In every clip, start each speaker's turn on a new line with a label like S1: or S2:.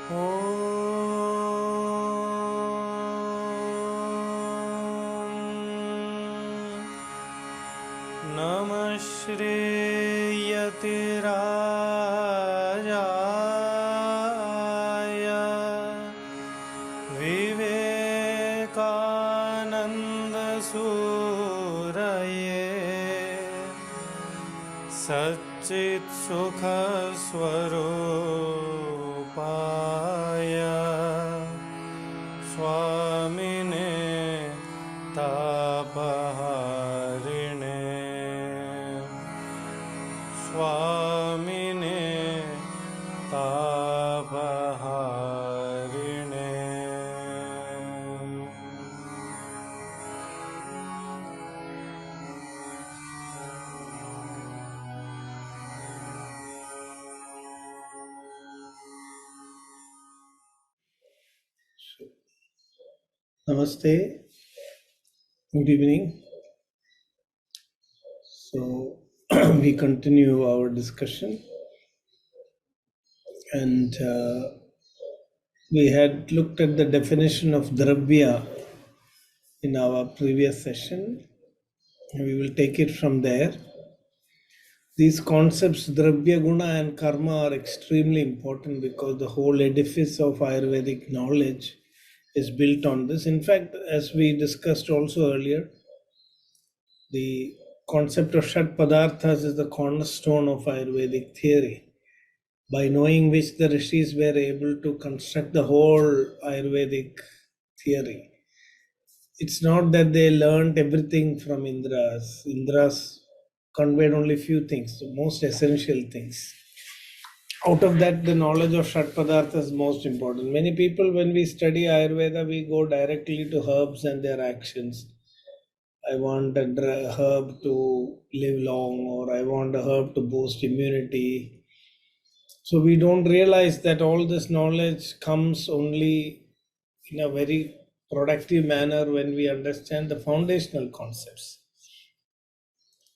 S1: Namah Shreyati-Rajaya Vivekananda-Suraye Satchit-Sukha-Swarupaya Swamine Tapaharine Swamine Tapaharine.
S2: Namaste, good evening. So we continue our discussion, and we had looked at the definition of dravya in our previous session. We will take it from there. These concepts, dravya, guna, and karma, are extremely important because the whole edifice of Ayurvedic knowledge is built on this. In fact, as we discussed also earlier, the concept of Shat Padarthas is the cornerstone of Ayurvedic theory, by knowing which the rishis were able to construct the whole Ayurvedic theory. It's not that they learned everything from Indras. Indras conveyed only few things, the most essential things. Out of that, the knowledge of Shat Padartha is most important. Many people, when we study Ayurveda, we go directly to herbs and their actions. I want a herb to live long, or I want a herb to boost immunity. So we don't realize that all this knowledge comes only in a very productive manner when we understand the foundational concepts.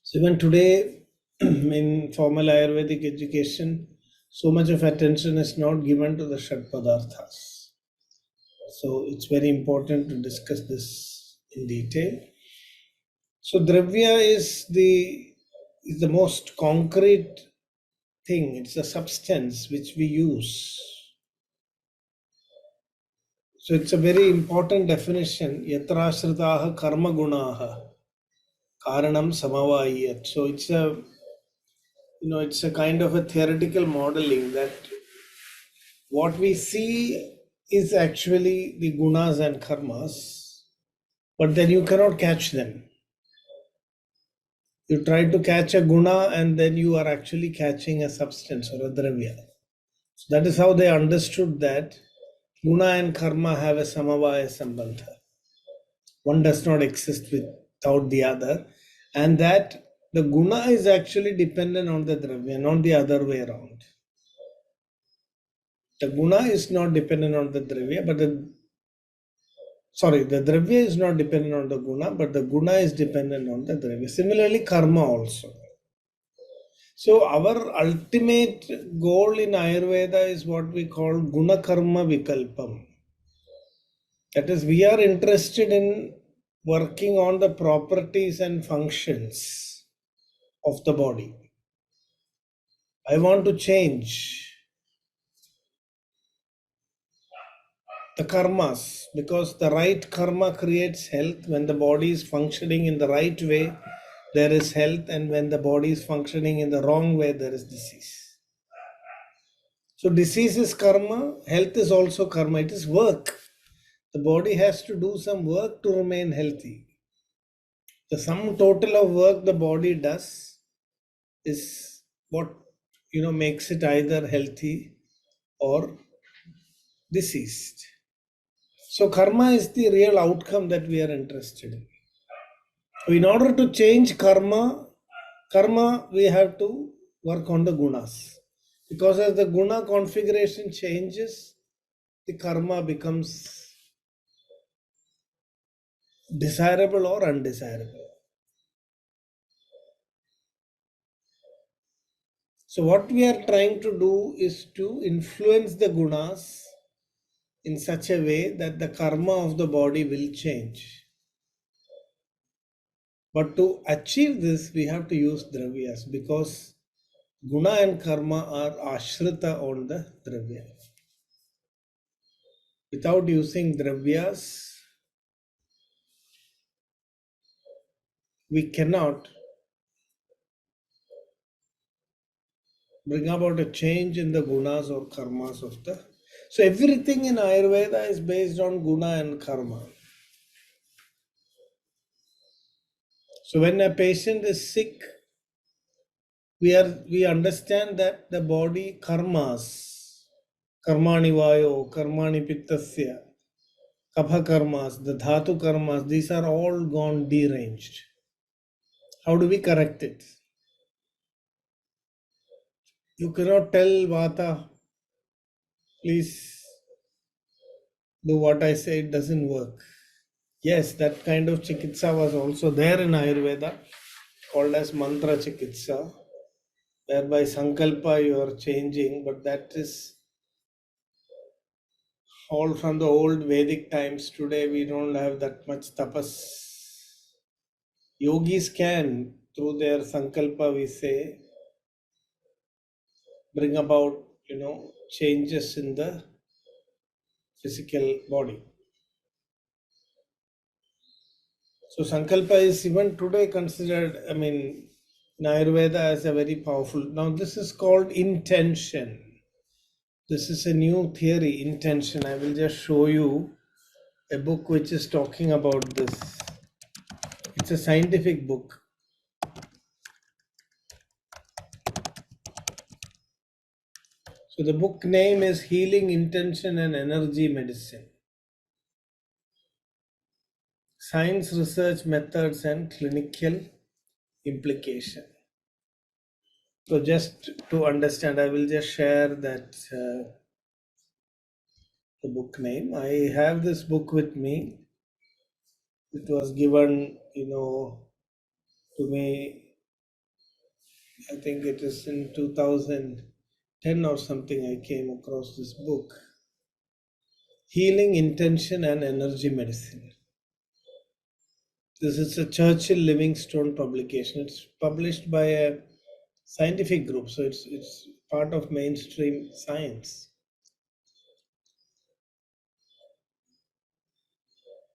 S2: So even today, in formal Ayurvedic education, so much of attention is not given to the Shat Padarthas. So it's very important to discuss this in detail. So dravya is the most concrete thing. It's a substance which we use. So it's a very important definition. Yatrashritaha karma gunaha karanam samavayat. So it's a kind of a theoretical modeling that what we see is actually the gunas and karmas, but then you cannot catch them. You try to catch a guna and then you are actually catching a substance or a dravya. So that is how they understood that guna and karma have a samavaya sambandha. One does not exist without the other, and that the guna is actually dependent on the dravya, not the other way around. The guna is not dependent on the dravya, but the dravya is not dependent on the guna, but the guna is dependent on the dravya. Similarly, karma also. So our ultimate goal in Ayurveda is what we call guna karma vikalpam. That is, we are interested in working on the properties and functions of the body. I want to change the karmas, because the right karma creates health. When the body is functioning in the right way, there is health, and when the body is functioning in the wrong way, there is disease. So disease is karma, health is also karma. It is work. The body has to do some work to remain healthy. The sum total of work the body does is what makes it either healthy or diseased. So karma is the real outcome that we are interested in. In order to change karma, we have to work on the gunas. Because as the guna configuration changes, the karma becomes desirable or undesirable. So what we are trying to do is to influence the gunas in such a way that the karma of the body will change. But to achieve this, we have to use dravyas because guna and karma are ashrita on the dravya. Without using dravyas, we cannot bring about a change in the gunas or karmas of the. So everything in Ayurveda is based on guna and karma. So when a patient is sick, we understand that the body karmas, karmani vayo, karmani pittasya, kapha karmas, the dhatu karmas, these are all gone deranged. How do we correct it? You cannot tell vata, please do what I say, it doesn't work. Yes, that kind of chikitsa was also there in Ayurveda, called as mantra chikitsa, whereby sankalpa you are changing, but that is all from the old Vedic times. Today we don't have that much tapas. Yogis can, through their sankalpa, we say, bring about, changes in the physical body. So sankalpa is even today considered, in Ayurveda as a very powerful. Now this is called intention. This is a new theory, intention. I will just show you a book which is talking about this. It's a scientific book. So the book name is Healing Intention and Energy Medicine. Science, Research Methods and Clinical Implication. So just to understand, I will just share that the book name. I have this book with me. It was given, to me. I think it is in 2010 or something. I came across this book, Healing Intention and Energy Medicine. This is a Churchill Livingstone publication. It's published by a scientific group, so it's part of mainstream science.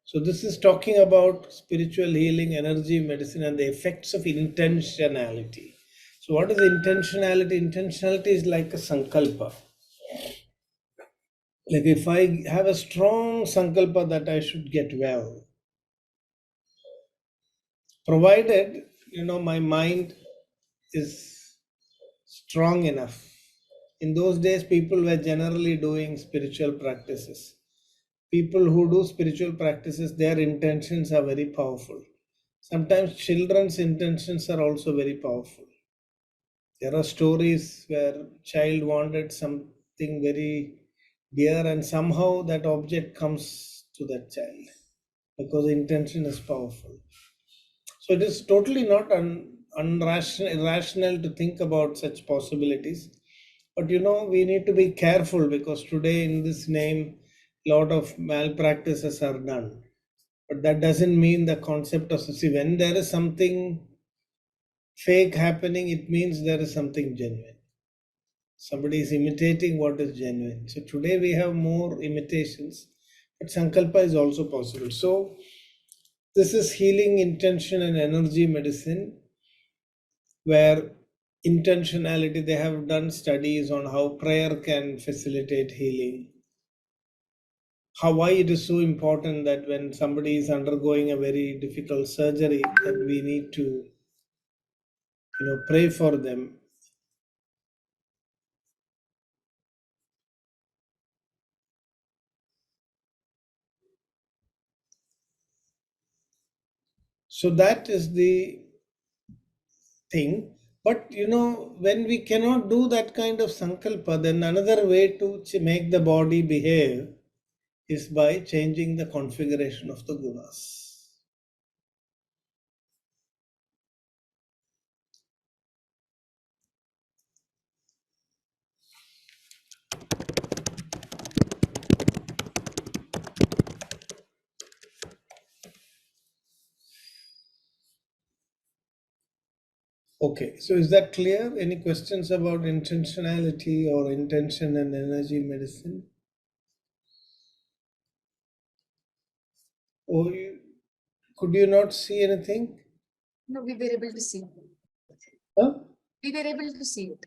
S2: So this is talking about spiritual healing, energy, medicine, and the effects of intentionality. So what is intentionality? Intentionality is like a sankalpa. Like if I have a strong sankalpa that I should get well, provided my mind is strong enough. In those days, people were generally doing spiritual practices. People who do spiritual practices, their intentions are very powerful. Sometimes children's intentions are also very powerful. There are stories where child wanted something very dear and somehow that object comes to that child because the intention is powerful. So it is totally not irrational to think about such possibilities. But we need to be careful because today in this name, lot of malpractices are done. But that doesn't mean the concept of, see, when there is something fake happening, it means there is something genuine. Somebody is imitating what is genuine. So today we have more imitations, but sankalpa is also possible. So this is healing intention and energy medicine, where intentionality, they have done studies on how prayer can facilitate healing. How, why it is so important that when somebody is undergoing a very difficult surgery, that we need to pray for them. So that is the thing. But when we cannot do that kind of sankalpa, then another way to make the body behave is by changing the configuration of the gunas. Okay, so is that clear? Any questions about intentionality or intention and energy medicine? Or could you not see anything?
S3: No, we were able to see.
S2: Huh?
S3: We were able to see it.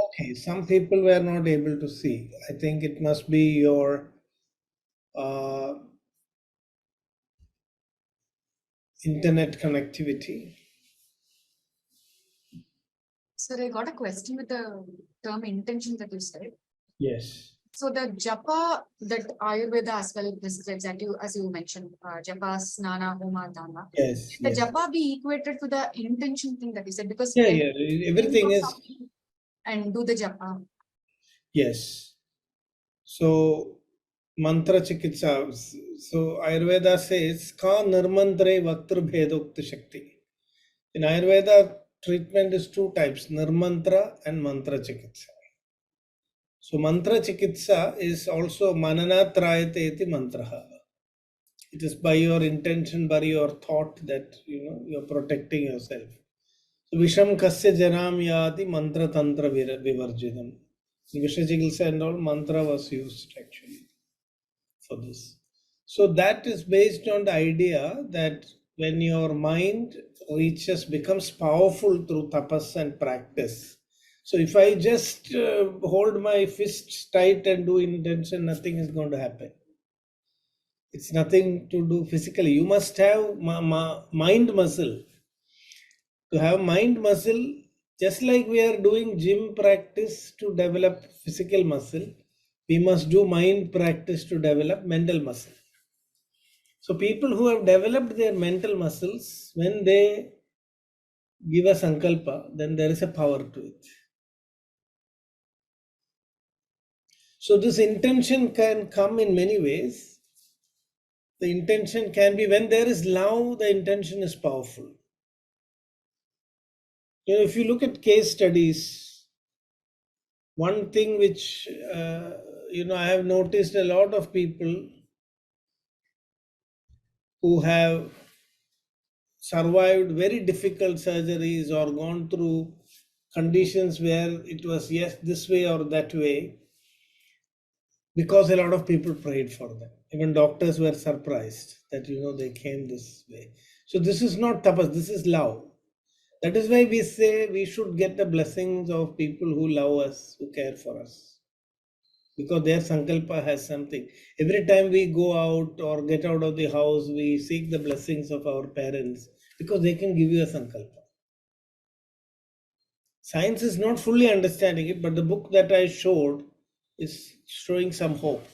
S2: Okay, some people were not able to see. I think it must be your internet connectivity.
S3: Sir, I got a question with the term intention that you said.
S2: Yes.
S3: So the japa that Ayurveda as well prescribes, as you mentioned, japa, snana, homa, dana.
S2: Yes.
S3: The
S2: Yes.
S3: japa be equated to the intention thing that you said, because
S2: Yeah,
S3: when
S2: yeah.
S3: you
S2: Everything
S3: think of
S2: is.
S3: something and do the japa.
S2: Yes. So mantra chikitsa. So Ayurveda says ka nirmantre vaktra bhedokta shakti. In Ayurveda, treatment is two types: nirmantra and mantra chikitsa. So mantra chikitsa is also manana trayate iti mantraha. It is by your intention, by your thought that you're protecting yourself. So Visham Kasya Janam Yati Mantra Tantra Vivarjidam. Vishachikilsa and all mantra was used actually for this. So that is based on the idea that when your mind becomes powerful through tapas and practice. So if I just hold my fists tight and do intention, nothing is going to happen. It's nothing to do physically. You must have mind muscle. To have mind muscle, just like we are doing gym practice to develop physical muscle, we must do mind practice to develop mental muscle. So people who have developed their mental muscles, when they give a sankalpa, then there is a power to it. So this intention can come in many ways. The intention can be when there is love, the intention is powerful. If you look at case studies, one thing which I have noticed, a lot of people who have survived very difficult surgeries or gone through conditions where it was yes this way or that way, because a lot of people prayed for them. Even doctors were surprised that they came this way. So this is not tapas, this is love. That is why we say we should get the blessings of people who love us, who care for us, because their sankalpa has something. Every time we go out or get out of the house, we seek the blessings of our parents because they can give you a sankalpa. Science is not fully understanding it, but the book that I showed is showing some hope.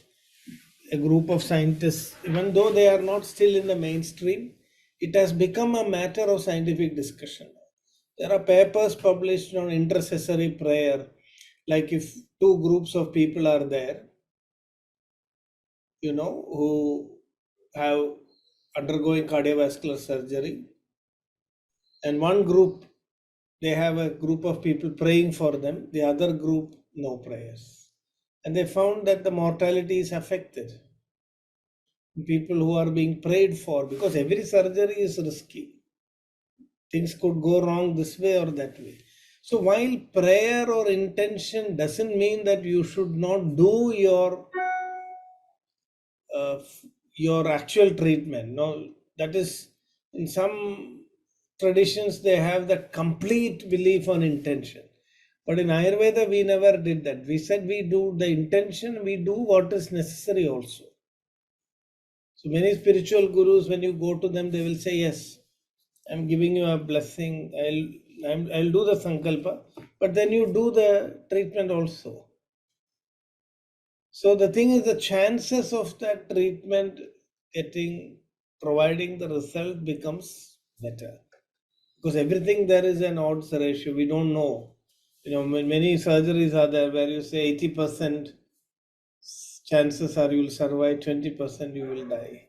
S2: A group of scientists, even though they are not still in the mainstream, it has become a matter of scientific discussion. There are papers published on intercessory prayer, like if two groups of people are there, who have undergoing cardiovascular surgery, and one group, they have a group of people praying for them, the other group, no prayers. And they found that the mortality is affected. People who are being prayed for, because every surgery is risky. Things could go wrong this way or that way. So while prayer or intention doesn't mean that you should not do your actual treatment. No, that is, in some traditions they have that complete belief on intention. But in Ayurveda, we never did that. We said we do the intention, we do what is necessary also. So many spiritual gurus, when you go to them, they will say, yes, I'm giving you a blessing. I'll do the sankalpa, but then you do the treatment also. So the thing is, the chances of that treatment providing the result becomes better, because everything there is an odds ratio. We don't know. Many surgeries are there where you say 80% chances are you will survive, 20% you will die.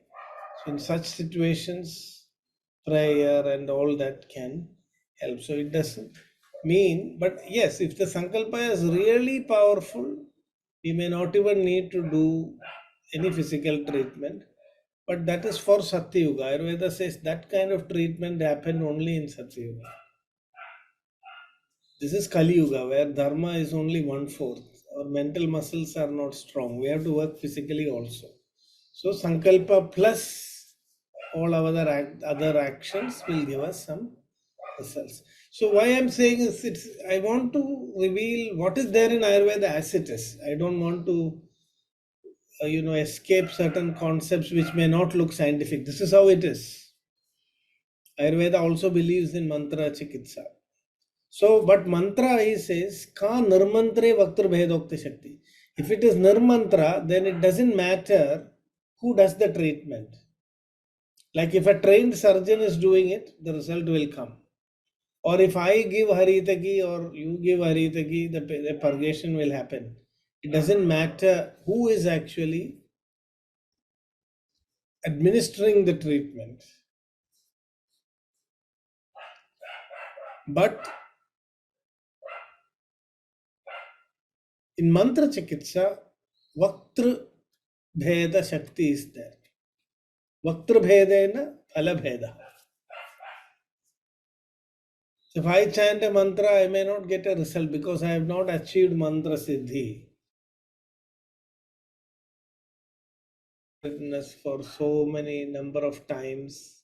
S2: So in such situations, prayer and all that can help. So it doesn't mean, but yes, if the sankalpa is really powerful, we may not even need to do any physical treatment. But that is for Satyuga. Ayurveda says that kind of treatment happened only in Satyuga. This is Kali Yuga, where dharma is only 1/4. Our mental muscles are not strong. We have to work physically also. So sankalpa plus all our other actions will give us some results. So why I'm saying is, I want to reveal what is there in Ayurveda as it is. I don't want to escape certain concepts which may not look scientific. This is how it is. Ayurveda also believes in mantra chikitsa. So, but mantra, he says, ka nirmantre vaktra bhedokti shakti. If it is nirmantra, then it doesn't matter who does the treatment. Like if a trained surgeon is doing it, the result will come. Or if I give haritaki or you give haritaki, the purgation will happen. It doesn't matter who is actually administering the treatment. But in mantra chikitsa, vaktra bheda shakti is there. Vaktra bhedena phala bheda. So if I chant a mantra, I may not get a result because I have not achieved mantra siddhi. For so many number of times.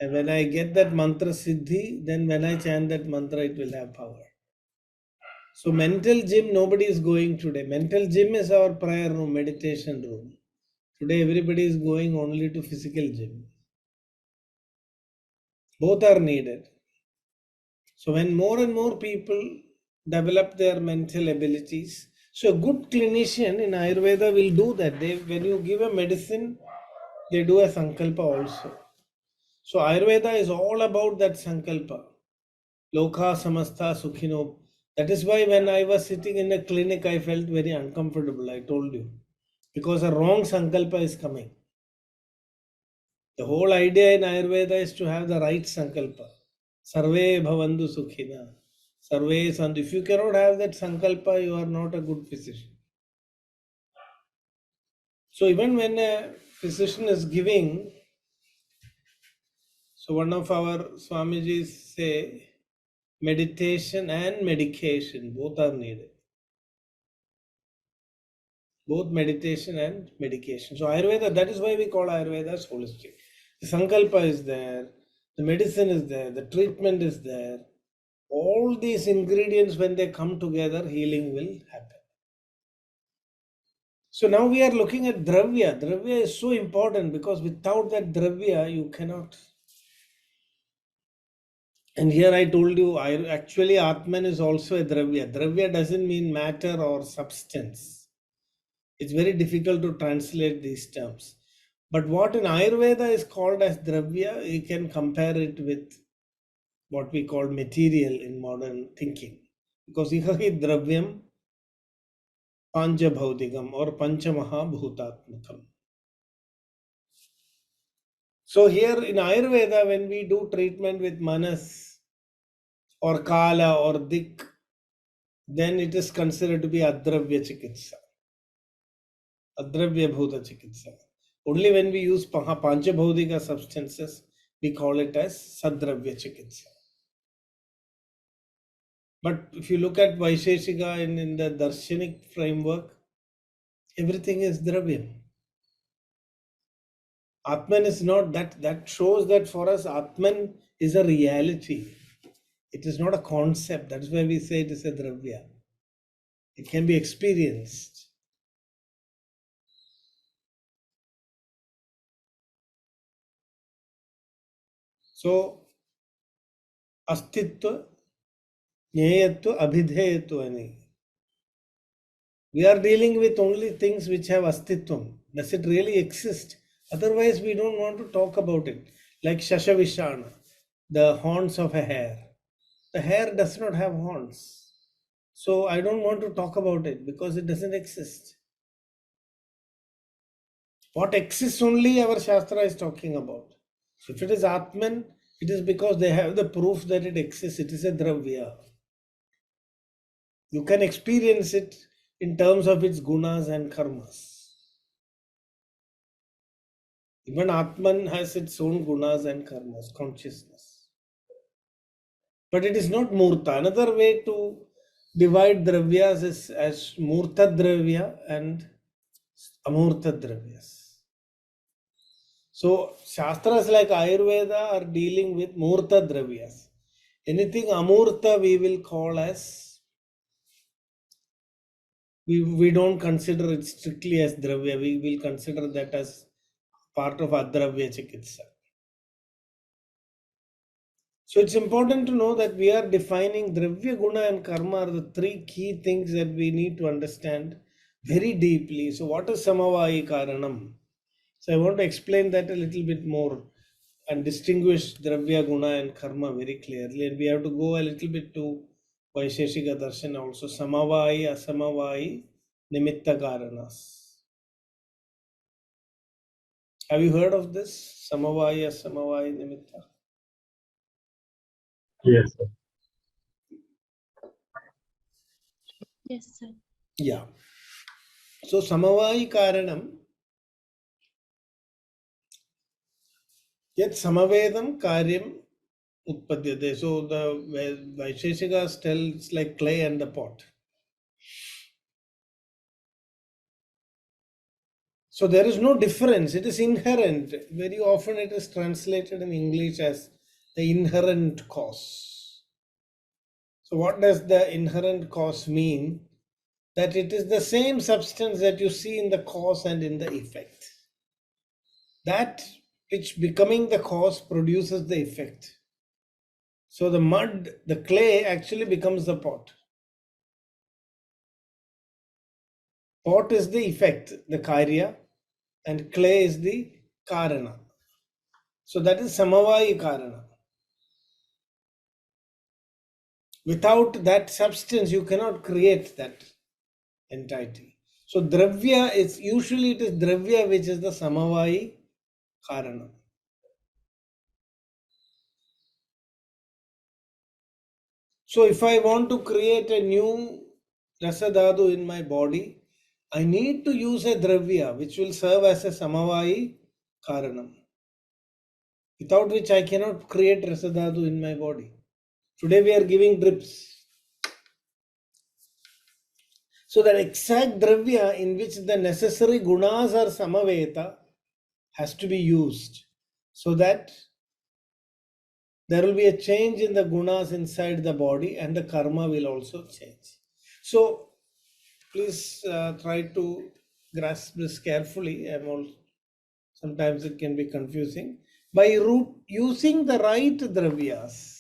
S2: And when I get that mantra siddhi, then when I chant that mantra, it will have power. So mental gym, nobody is going today. Mental gym is our prayer room, meditation room. Today everybody is going only to physical gym. Both are needed. So when more and more people develop their mental abilities, so a good clinician in Ayurveda will do that. When you give a medicine, they do a sankalpa also. So Ayurveda is all about that sankalpa. Loka samastha sukhino. That is why when I was sitting in a clinic, I felt very uncomfortable, I told you. Because a wrong sankalpa is coming. The whole idea in Ayurveda is to have the right sankalpa. Sarve bhavandu sukhina. Sarve sandu. If you cannot have that sankalpa, you are not a good physician. So even when a physician is giving, so one of our Swamijis say, meditation and medication, both are needed. Both meditation and medication. So Ayurveda, that is why we call Ayurveda as holistic. The sankalpa is there, the medicine is there, the treatment is there. All these ingredients, when they come together, healing will happen. So now we are looking at dravya. Dravya is so important because without that dravya, you cannot. And here I told you, actually Atman is also a dravya. Dravya doesn't mean matter or substance. It's very difficult to translate these terms. But what in Ayurveda is called as dravya, you can compare it with what we call material in modern thinking. Because ihahi dravyam panjabhautikam or panchamaha bhutatmakam. So here in Ayurveda, when we do treatment with manas or kala or dik, then it is considered to be adravya chikitsa. Adravya bhuta chikitsa. Only when we use panchabhaudika substances, we call it as sadravya chikitsa. But if you look at Vaisheshika in the Darshanik framework, everything is dravya. Atman is not that. That shows that for us, Atman is a reality. It is not a concept. That is why we say it is a dravya. It can be experienced. So, astitva, jneyatva, abhidheyatva ani. We are dealing with only things which have astitvam. Does it really exist? Otherwise, we don't want to talk about it. Like Shashavishana, the horns of a hare. The hare does not have horns. So I don't want to talk about it because it doesn't exist. What exists only our Shastra is talking about. So if it is Atman, it is because they have the proof that it exists. It is a dravya. You can experience it in terms of its gunas and karmas. Even Atman has its own gunas and karmas, consciousness. but it is not Murta. Another way to divide dravyas is as Murta dravya and Amurta dravyas. So Shastras like Ayurveda are dealing with Murta dravyas. Anything Amurta we will call as, we don't consider it strictly as dravya, we will consider that as part of Adravya Chikitsa. So it's important to know that we are defining Dravya, Guna and Karma are the three key things that we need to understand very deeply. So what is Samavayi Karanam? So I want to explain that a little bit more and distinguish Dravya, Guna and Karma very clearly. And we have to go a little bit to Vaisheshika Darshan also. Samavayi, Asamavayi, Nimitta Karanas. Have you heard of this? Samavayi, Asamavayi, Nimitta?
S4: Yes, sir.
S5: Yes, sir.
S2: Yeah. So Samavayi Karanam, yet Samavedam Karyam Utpadyate. So the Vaisheshikas tell it's like clay and the pot. So there is no difference. It is inherent. Very often it is translated in English as the inherent cause. So what does the inherent cause mean? That it is the same substance that you see in the cause and in the effect. That which becoming the cause produces the effect. So the mud, the clay actually becomes the pot. Pot is the effect, the karya, and clay is the karana. So that is samavayi karana. Without that substance, you cannot create that entity. So dravya is usually, it is dravya which is the samavayi karana. So if I want to create a new rasadhatu in my body, I need to use a dravya which will serve as a samavayi karanam, without which I cannot create rasadhatu in my body. Today we are giving drips. So that exact dravya in which the necessary gunas are samaveta has to be used, so that there will be a change in the gunas inside the body and the karma will also change. So please try to grasp this carefully. Sometimes it can be confusing. By using the right dravyas,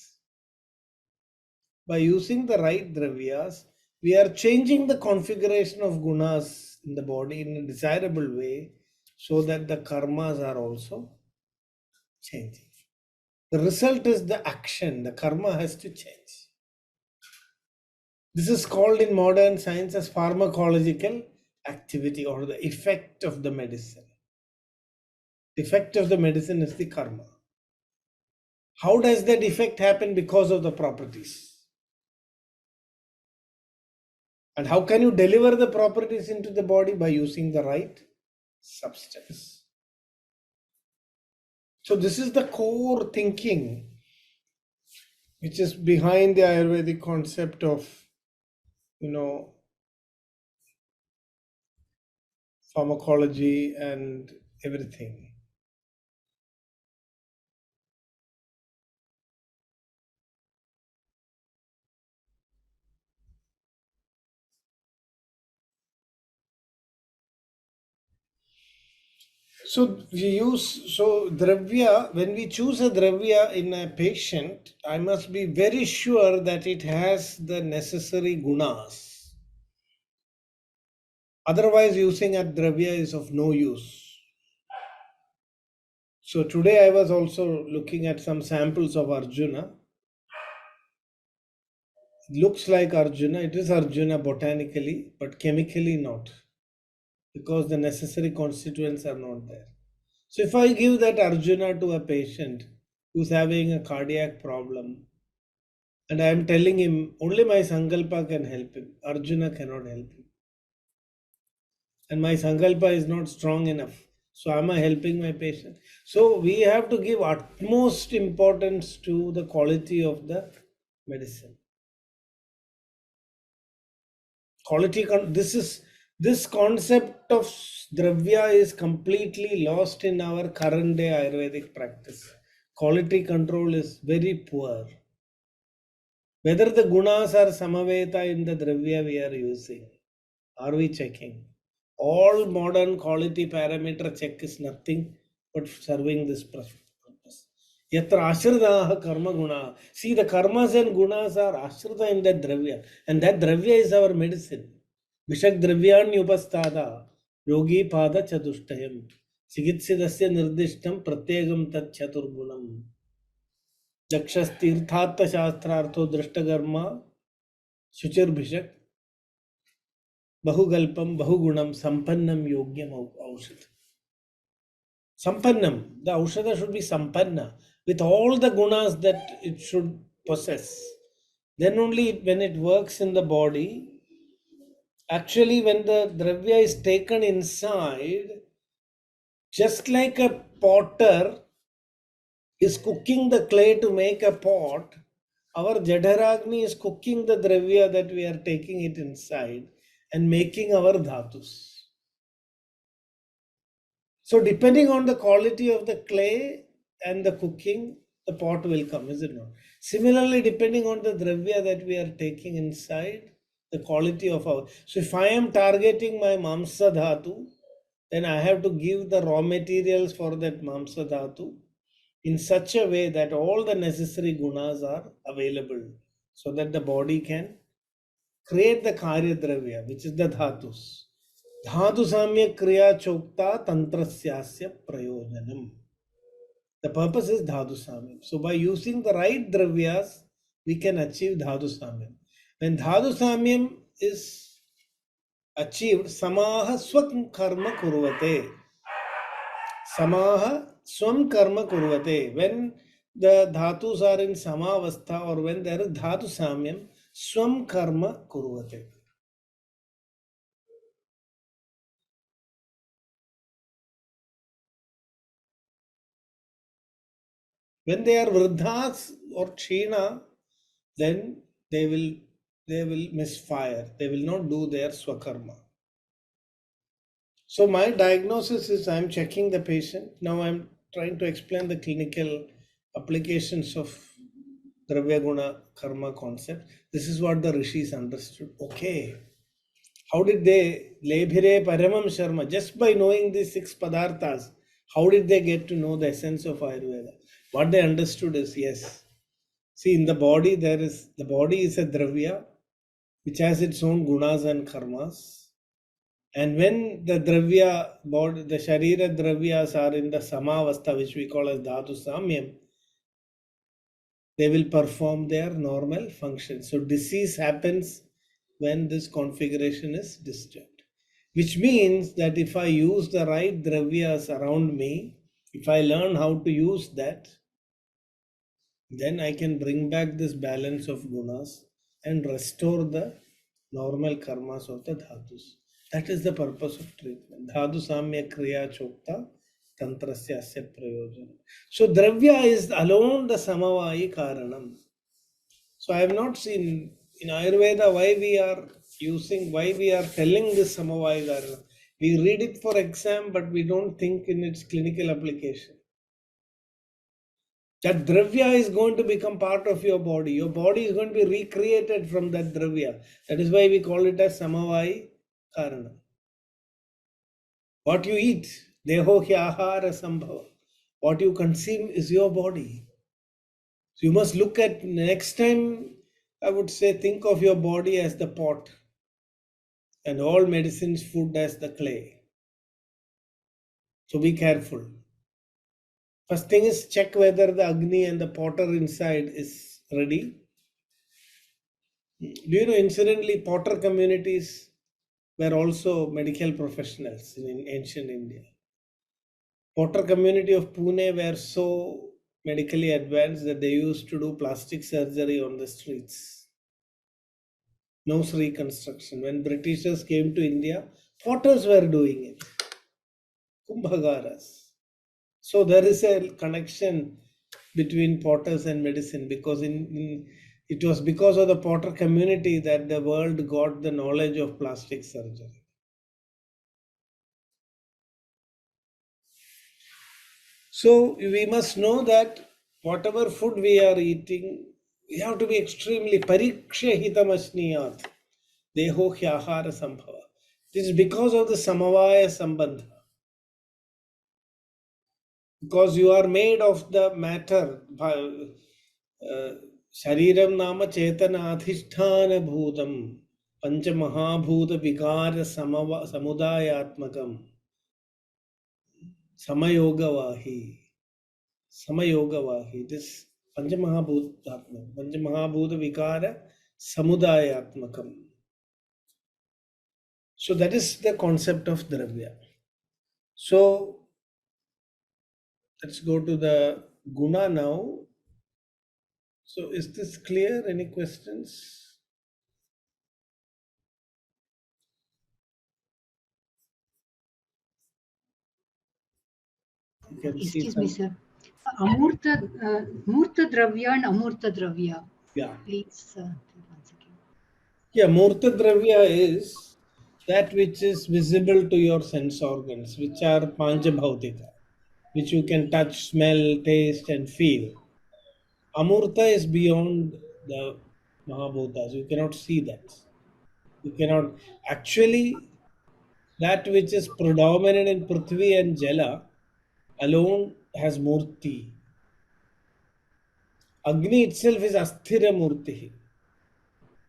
S2: we are changing the configuration of gunas in the body in a desirable way, so that the karmas are also changing. The result is the action, the karma has to change. This is called in modern science as pharmacological activity, or the effect of the medicine. The effect of the medicine is the karma. How does that effect happen? Because of the properties. And how can you deliver the properties into the body? By using the right substance. So this is the core thinking which is behind the Ayurvedic concept of, pharmacology and everything. So dravya, when we choose a dravya in a patient, I must be very sure that it has the necessary gunas. Otherwise, using a dravya is of no use. So today I was also looking at some samples of Arjuna. It looks like Arjuna, it is Arjuna botanically, but chemically not, because the necessary constituents are not there. So if I give that Arjuna to a patient who's having a cardiac problem, and I am telling him only my Sankalpa can help him, Arjuna cannot help him. And my Sankalpa is not strong enough. So am I helping my patient? So we have to give utmost importance to the quality of the medicine. This concept of dravya is completely lost in our current day Ayurvedic practice. Quality control is very poor. Whether the gunas are samaveta in the dravya we are using, are we checking? All modern quality parameter check is nothing but serving this purpose. Yatra ashritaha karma guna. See, the karmas and gunas are ashrita in that dravya, and that dravya is our medicine. Vishak dravyanyupasthada yogi pada chatushtayam chikitsidasya nirdishtam pratyegam tat chaturgunam dakshastirthatta shastrartho drishtakarma शुचिर भिषक बहुगल्पम बहुगुणम संपन्नम योग्यम औषध. Sampannam, the aushadha should be sampanna with all the gunas that it should possess. Then only when it works in the body, actually when the dravya is taken inside, just like a potter is cooking the clay to make a pot, our Jadharagni is cooking the dravya that we are taking it inside and making our dhatus. So depending on the quality of the clay and the cooking, the pot will come, is it not? Similarly, depending on the dravya that we are taking inside, the quality of our... So if I am targeting my mamsa dhatu, then I have to give the raw materials for that mamsa dhatu in such a way that all the necessary gunas are available so that the body can create the karya dravya, which is the dhatus. Dhatu samya kriya chokta tantrasyasya prayojanam. The purpose is dhatu samyam. So by using the right dravyas, we can achieve dhatu samyam. When dhatu samyam is achieved, samaha swam karma kurvate. Samaha swam karma kurvate. When the dhatus are in samavastha or when there is dhatu samyam, swam karma kurvate. When they are vruddhas or kshina, then they will misfire. They will not do their swakarma. So my diagnosis is I'm checking the patient. Now I'm trying to explain the clinical applications of Dravya Guna Karma concept. This is what the rishis understood. Okay. How did they, Lebhire Paramam Sharma, just by knowing these 6 padarthas, how did they get to know the essence of Ayurveda? What they understood is, yes, see, in the body the body is a dravya which has its own gunas and karmas. And when the dravya body, the sharira dravyas are in the samavastha, which we call as dhatu samyam, they will perform their normal function. So disease happens when this configuration is disturbed. Which means that if I use the right dravyas around me, if I learn how to use that, then I can bring back this balance of gunas and restore the normal karmas of the dhatus. That is the purpose of treatment. Dhatu samya kriya chokta tantrasya asya prayojana. So dravya is alone the samavayi karanam. So I have not seen in Ayurveda why we are telling this samavayi karanam. We read it for exam, but we don't think in its clinical application. That dravya is going to become part of your body. Your body is going to be recreated from that dravya. That is why we call it as samavayi karana. What you eat, deho hyahara sambhava. What you consume is your body. So you must look at next time, I would say, think of your body as the pot and all medicines, food as the clay. So be careful. First thing is check whether the Agni and the potter inside is ready. Do you know, incidentally, potter communities were also medical professionals in ancient India. Potter community of Pune were so medically advanced that they used to do plastic surgery on the streets. Nose reconstruction. When Britishers came to India, potters were doing it. Kumbhagaras. So there is a connection between potters and medicine because in It was because of the Potter community that the world got the knowledge of plastic surgery. So we must know that whatever food we are eating, we have to be extremely parikshahitamashniyath. Deho hyahara sambhava. This is because of the samavaya sambandha. Because you are made of the matter. Shariram nama chetana adhisthana bhutam pancha mahabhuta vikara samudayatmakam samayogavahi. Samayogavahi. This Panchamahabhuta Vikara Samudayatmakam. So that is the concept of Dravya. So let's go to the Guna now. So is this clear? Any questions? You can see
S4: Excuse me,
S2: some.
S4: sir. Murta Dravya and Amurta Dravya.
S2: Yeah.
S4: Please, once again.
S2: Yeah, Murta Dravya is that which is visible to your sense organs, which are Panchabhautika, which you can touch, smell, taste, and feel. Amurta is beyond the Mahabhutas. You cannot see that. You cannot actually that which is predominant in Prithvi and Jala alone has Murti. Agni itself is Asthira Murti.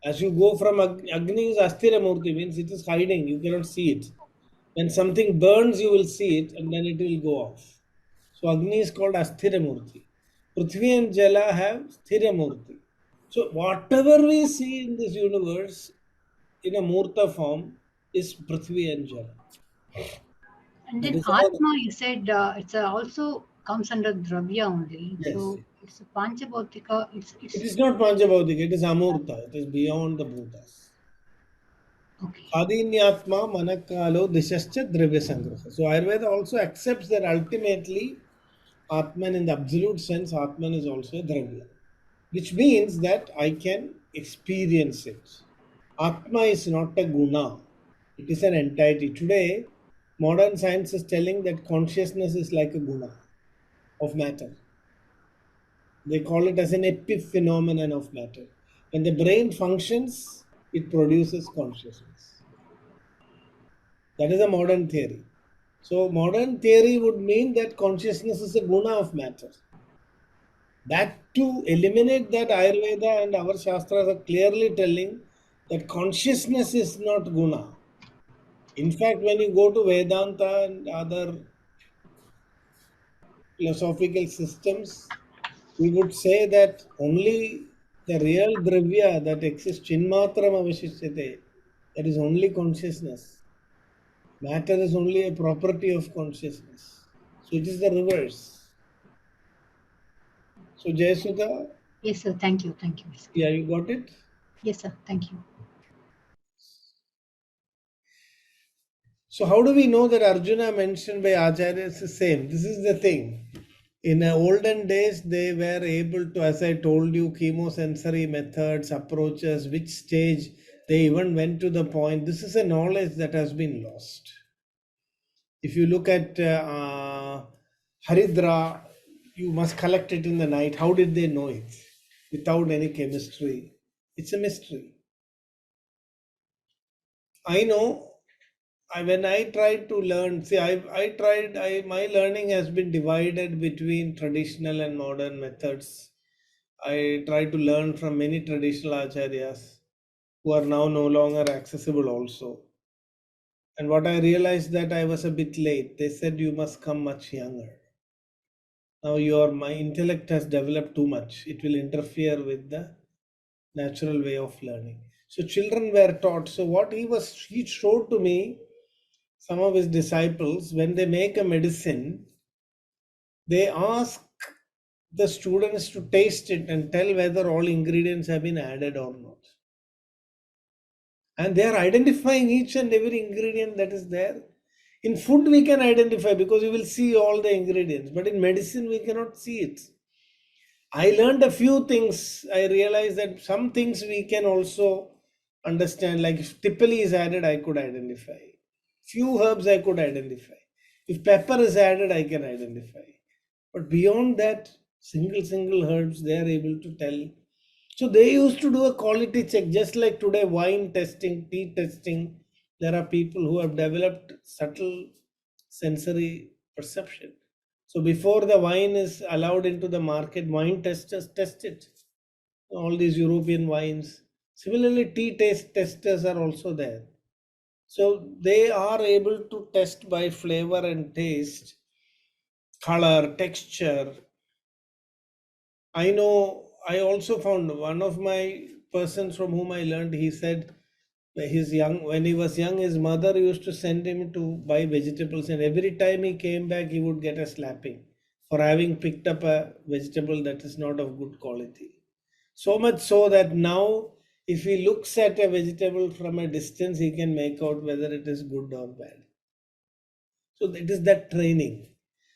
S2: As you go from Agni is Asthira Murti, means it is hiding, you cannot see it. When something burns, you will see it and then it will go off. So Agni is called Asthira Murti. Prithvi and Jala have Sthira Murti. So whatever we see in this universe in a Murta form is Prithvi and Jala.
S4: And
S2: That
S4: then
S2: is all.
S4: Atma, you said it's also comes under Dravya only.
S2: Yes.
S4: So it's a Panchabhautika.
S2: It is not Panchabhautika, it is Amurta. It is beyond the Bhutas.
S4: Okay.
S2: Adinyatma manakalo dishascha dravya sangraha. So Ayurveda also accepts that ultimately Atman in the absolute sense, Atman is also a dravya. Which means that I can experience it. Atma is not a guna, it is an entity. Today, modern science is telling that consciousness is like a guna of matter. They call it as an epiphenomenon of matter. When the brain functions, it produces consciousness. That is a modern theory. So, modern theory would mean that consciousness is a guna of matter. That to eliminate that, Ayurveda and our Shastras are clearly telling that consciousness is not guna. In fact, when you go to Vedanta and other philosophical systems, we would say that only the real dravya that exists, chinmatram avashishyate, that is only consciousness. Matter is only a property of consciousness. So it is the reverse. So Jayasudha,
S4: Yes, sir. Thank you. Thank you. Sir.
S2: yeah, you got it?
S4: Yes, sir. Thank you.
S2: So how do we know that Arjuna mentioned by Acharya is the same? This is the thing. In the olden days, they were able to, as I told you, chemosensory methods, approaches, which stage they even went to the point. This is a knowledge that has been lost. If you look at Haridra, you must collect it in the night. How did they know it? Without any chemistry. It's a mystery. I know when I tried to learn, see, my learning has been divided between traditional and modern methods. I tried to learn from many traditional acharyas who are now no longer accessible also. And what I realized that I was a bit late. They said you must come much younger. Now my intellect has developed too much. It will interfere with the natural way of learning. So children were taught. So what he showed to me, some of his disciples, when they make a medicine, they ask the students to taste it and tell whether all ingredients have been added or not. And they are identifying each and every ingredient that is there. In food, we can identify because we will see all the ingredients, but in medicine, we cannot see it. I learned a few things. I realized that some things we can also understand. Like if tipali is added, I could identify. Few herbs I could identify. If pepper is added, I can identify. But beyond that, single herbs, they are able to tell. So they used to do a quality check, just like today, wine testing, tea testing. There are people who have developed subtle sensory perception. So before the wine is allowed into the market, wine testers test it. All these European wines. Similarly, tea taste testers are also there. So they are able to test by flavor and taste, color, texture. I know I also found one of my persons from whom I learned, he said when he was young, his mother used to send him to buy vegetables, and every time he came back, he would get a slapping for having picked up a vegetable that is not of good quality. So much so that now, if he looks at a vegetable from a distance, he can make out whether it is good or bad. So it is that training.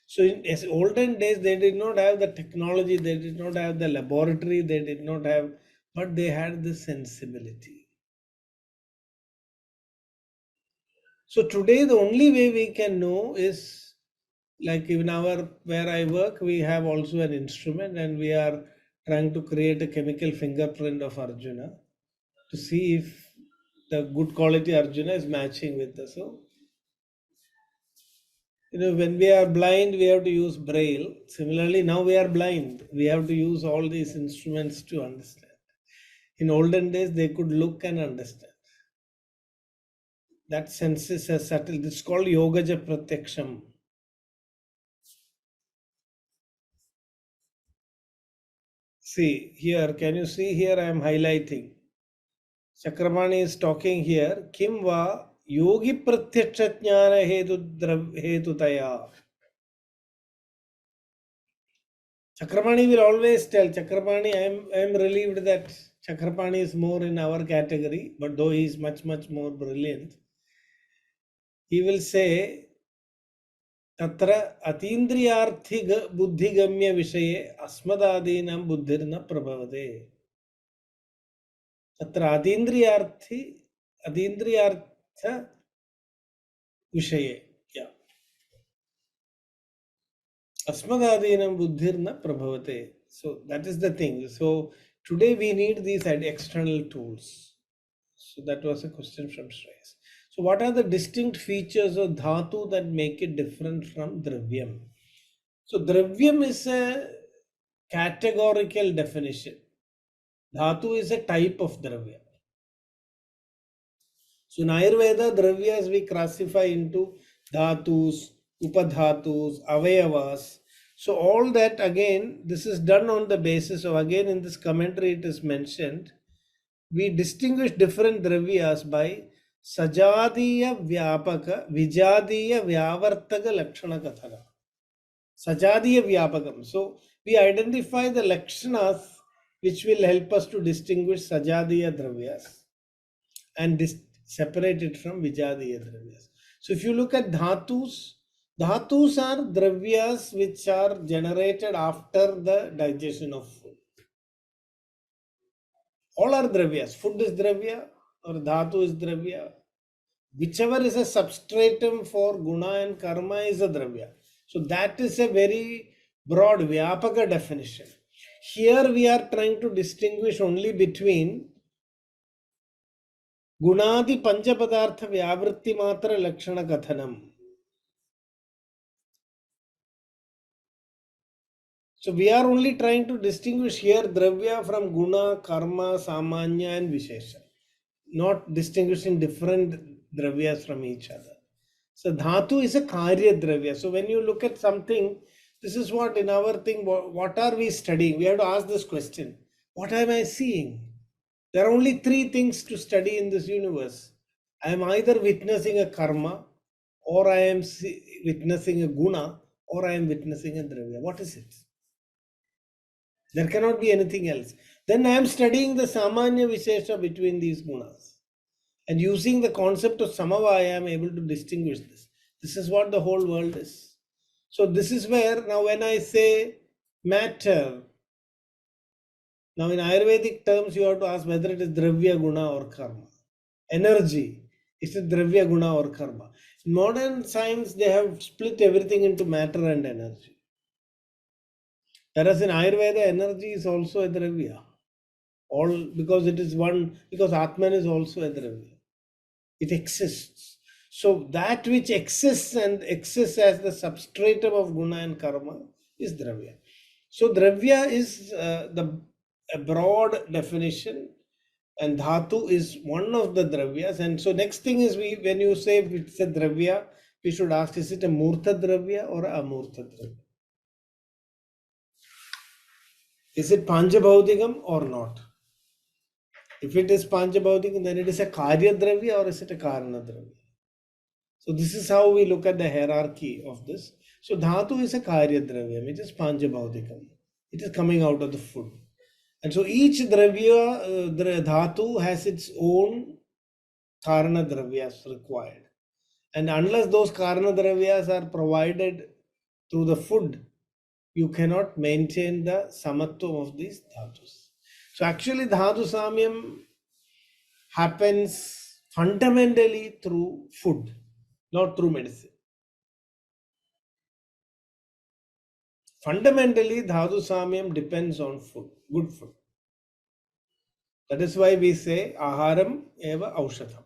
S2: So in as olden days, they did not have the technology, they did not have the laboratory, they did not have, but they had the sensibility. So today, the only way we can know is like in our where I work, we have also an instrument, and we are trying to create a chemical fingerprint of Arjuna to see if the good quality Arjuna is matching with us. So when we are blind, we have to use braille. Similarly, now we are blind, we have to use all these instruments to understand. In olden days, they could look and understand. That sense is a subtle. It's called yogaja pratyaksham. See here, can you see here? I am highlighting. Chakramani is talking here. Kim va yogi pratyaksha jnana hetutaya. Chakramani will always tell. Chakramani, I am relieved that Chakramani is more in our category, but though he is much more brilliant, he will say, Tatra atindriyarthi buddhigamya vishaye asmadadinam buddhirna prabhavate. Tatra atindriyartha vishaye. Yeah. Asmadadinam buddhirna prabhavate. So that is the thing. So today we need these external tools. So that was a question from Shreyas. So what are the distinct features of dhatu that make it different from dravyam? So dravyam is a categorical definition. Dhatu is a type of dravya. So in Ayurveda, dravyas we classify into dhatus, upadhatus, avayavas. So all that again, this is done on the basis of, again in this commentary it is mentioned, we distinguish different dravyas by sajadiya vyapaka, vijadiya vyavartaka lakshana kathana. Sajadiya vyapakam. So we identify the lakshanas which will help us to distinguish sajadiya dravyas and separate it from vijadiya dravyas. So if you look at dhatus, dhatus are dravyas which are generated after the digestion of food. All are dravyas. Food is dravya or dhatu is dravya. Whichever is a substratum for guna and karma is a dravya. So that is a very broad vyapaka definition. Here we are trying to distinguish only between Gunadi Panchapadartha Vyavritti Matra Lakshana Kathanam. So we are only trying to distinguish here Dravya from Guna, Karma, Samanya and Vishesha. Not distinguishing different Dravyas from each other. So Dhatu is a Karya Dravya. So when you look at something, this is what in our thing, what are we studying? We have to ask this question. What am I seeing? There are only three things to study in this universe. I am either witnessing a karma, or I am witnessing a guna, or I am witnessing a dravya. What is it? There cannot be anything else. Then I am studying the samanya vishesha between these gunas. And using the concept of samavaya, I am able to distinguish this. This is what the whole world is. So this is where, now when I say matter, Now, in Ayurvedic terms, you have to ask whether it is Dravya, Guna, or Karma. Energy, is it Dravya, Guna, or Karma? In modern science, they have split everything into matter and energy. Whereas in Ayurveda, energy is also a Dravya. All because it is one, because Atman is also a Dravya. It exists. So that which exists and exists as the substratum of Guna and Karma is Dravya. So Dravya is a broad definition, and Dhatu is one of the Dravyas. And so next thing is, when you say it's a Dravya, we should ask, is it a Murta Dravya or a Amurta Dravya? Is it Panchabhautikam or not? If it is Panchabhautikam, then it is a Karya Dravya or is it a Karana Dravya? So this is how we look at the hierarchy of this. So Dhatu is a Karya Dravya, it is Panchabhautikam. It is coming out of the food. And so each Dravya, Dhatu has its own Karana Dravyas required. And unless those Karana Dravyas are provided through the food, you cannot maintain the Samatvam of these Dhatus. So actually Dhatu Samyam happens fundamentally through food, not through medicine. Fundamentally, Dhatu Samyam depends on food, good food. That is why we say Aharam eva Aushadham.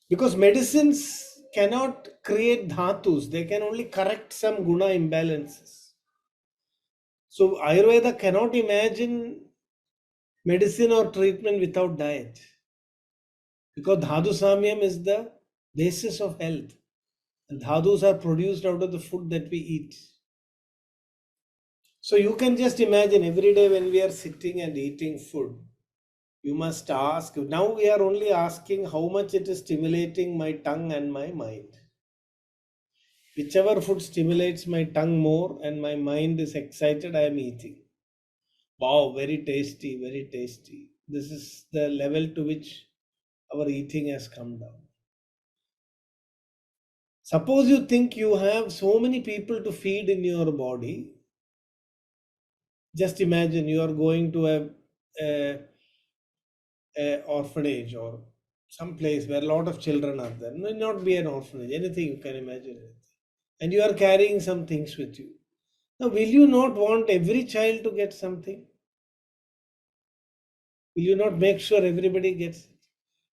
S2: Because medicines cannot create dhatus, they can only correct some guna imbalances. So Ayurveda cannot imagine medicine or treatment without diet. Because Dhatu Samyam is the basis of health. And dhatus are produced out of the food that we eat. So you can just imagine every day when we are sitting and eating food, you must ask. Now we are only asking how much it is stimulating my tongue and my mind. Whichever food stimulates my tongue more and my mind is excited, I am eating. Wow, very tasty, very tasty. This is the level to which our eating has come down. Suppose you think you have so many people to feed in your body. Just imagine you are going to a orphanage or some place where a lot of children are there. It may not be an orphanage, anything you can imagine. And you are carrying some things with you. Now, will you not want every child to get something? Will you not make sure everybody gets it?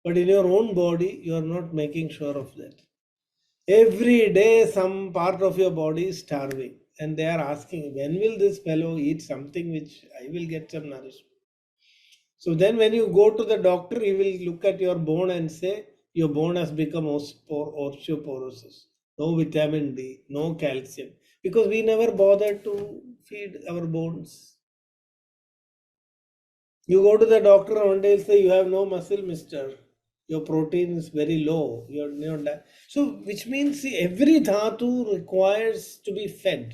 S2: But in your own body, you are not making sure of that. Every day, some part of your body is starving, and they are asking, when will this fellow eat something which I will get some nourishment? So then when you go to the doctor, he will look at your bone and say, your bone has become osteoporosis. No vitamin D, no calcium. Because we never bother to feed our bones. You go to the doctor and one day he'll say, you have no muscle, mister. Your protein is very low. You're not. So which means, see, every dhatu requires to be fed.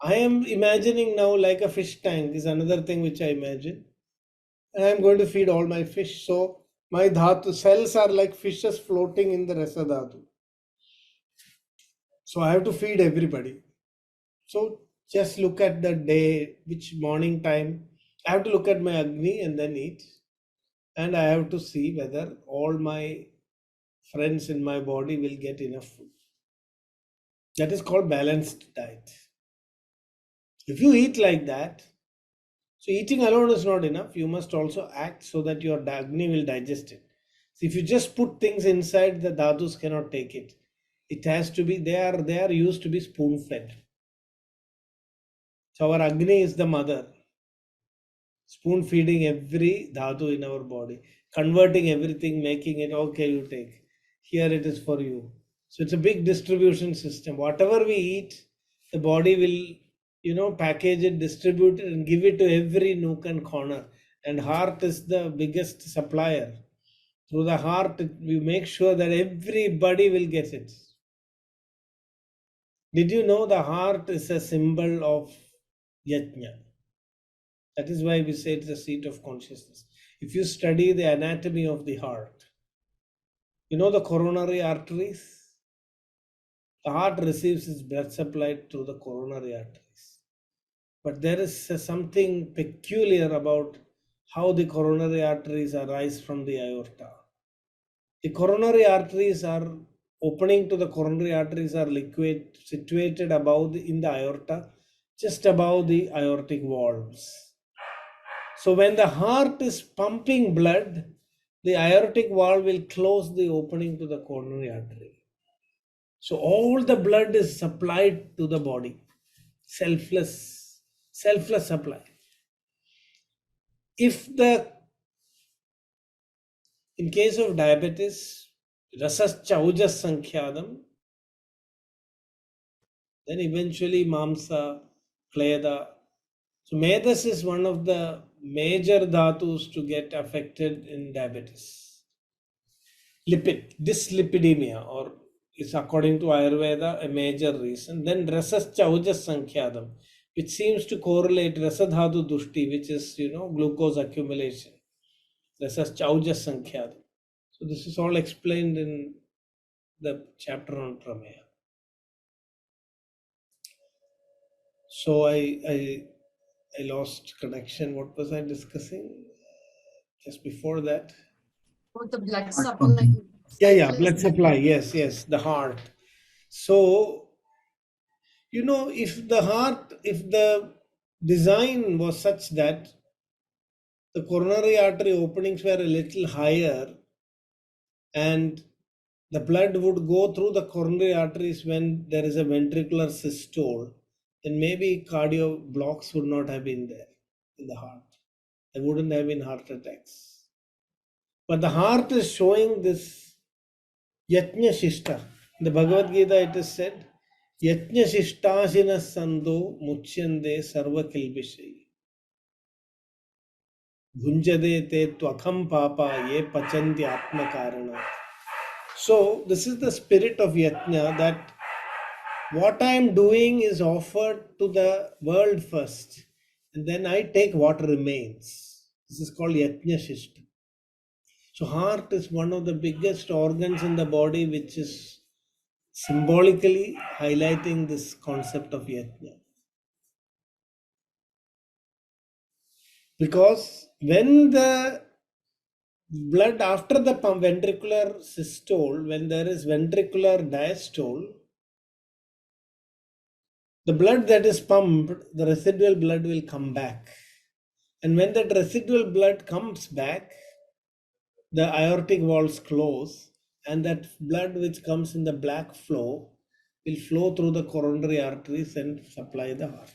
S2: I am imagining now like a fish tank is another thing which I imagine. And I'm going to feed all my fish. So my dhatu cells are like fishes floating in the rasa dhatu. So I have to feed everybody. So just look at the day, which morning time. I have to look at my Agni and then eat. And I have to see whether all my friends in my body will get enough food. That is called balanced diet. If you eat like that, so eating alone is not enough. You must also act so that your Agni will digest it. So if you just put things inside, the dhatus cannot take it. It has to be, they are used to be spoon fed. So our Agni is the mother, spoon feeding every dhatu in our body, converting everything, making it, okay, you take. Here it is for you. So it's a big distribution system. Whatever we eat, the body will, package it, distribute it, and give it to every nook and corner. And heart is the biggest supplier. Through the heart, we make sure that everybody will get it. Did you know the heart is a symbol of yajna? That is why we say it's the seat of consciousness. If you study the anatomy of the heart, the coronary arteries? The heart receives its blood supply through the coronary arteries. But there is something peculiar about how the coronary arteries arise from the aorta. The coronary arteries are opening to the coronary arteries are liquid situated above in the aorta, just above the aortic valves. So when the heart is pumping blood, the aortic valve will close the opening to the coronary artery. So all the blood is supplied to the body, selfless supply. If in case of diabetes, rasascha ojas sankhyanam, then eventually mamsa, kleda. So medas is one of the major dhatus to get affected in diabetes. Dyslipidemia, or is according to Ayurveda a major reason. Then rasascha ojas sankhyanam, which seems to correlate rasadhatu dushti, which is glucose accumulation. Rasascha ojas sankhyanam. So this is all explained in the chapter on Prameya. So I lost connection. What was I discussing just before that?
S3: About the blood supply.
S2: Yeah, blood supply. Yes, the heart. So, if the design was such that the coronary artery openings were a little higher and the blood would go through the coronary arteries when there is a ventricular systole, then maybe cardio blocks would not have been there in the heart. There wouldn't have been heart attacks. But the heart is showing this Yajna Shishta. In the Bhagavad Gita, it is said, Yajna Shishtasina Sando Muchyande Sarva Kilbishai. Bhunjade te tvakham papa ye pachanti atma karana. So, this is the spirit of Yajna, that what I am doing is offered to the world first, and then I take what remains. This is called Yajna Shishta. So heart is one of the biggest organs in the body, which is symbolically highlighting this concept of yajna. Because when the blood after the ventricular systole, when there is ventricular diastole, the blood that is pumped, the residual blood will come back. And when that residual blood comes back, the aortic valves close, and that blood which comes in the black flow will flow through the coronary arteries and supply the heart.